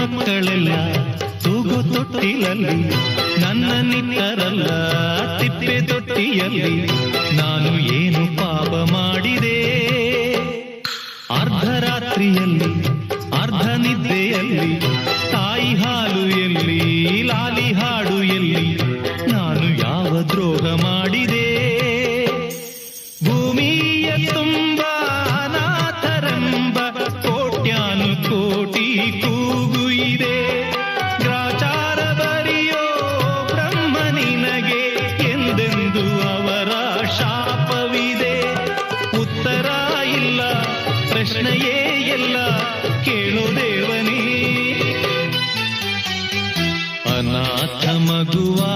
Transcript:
ಮಕ್ಕಳೆಲ್ಲ ತೂಗು ತೊಟ್ಟಿಲಲ್ಲಿ ನನ್ನ ನಿತ್ತರಲ್ಲ ತಿಪ್ಪೆ ತೊಟ್ಟಿಯಲ್ಲಿ ನಾನು ಏನು ಪಾಪ ಮಾಡಿದೆ? ಅರ್ಧರಾತ್ರಿಯಲ್ಲಿ ಅರ್ಧ ನಿದ್ದೆಯಲ್ಲಿ ತಾಯಿ ಹಾಲು ಎಲ್ಲಿ ಲಾಲಿ ಹಾಡು ಎಲ್ಲಿ ನಾನು ಯಾವ ದ್ರೋಹ ಮಾಡಿದೆ? ಭೂಮಿಯ ತುಂಬ ಅನಾಥರೆಂಬ ಕೋಟ್ಯಾನು ಕೋಟಿ ಕೂಗು ಇದೆ. ಗ್ರಾಚಾರ ಬರಿಯೋ ಬ್ರಹ್ಮ ನಿನಗೆ ಎಂದೆಂದು ಅವರ ಶಾಪವಿದೆ. ಉತ್ತರ ಇಲ್ಲ, ಪ್ರಶ್ನೆಯೇ ಎಲ್ಲ, ಕೇಳೋ ದೇವನೇ. ಅನಾಥ ಮಗುವಾ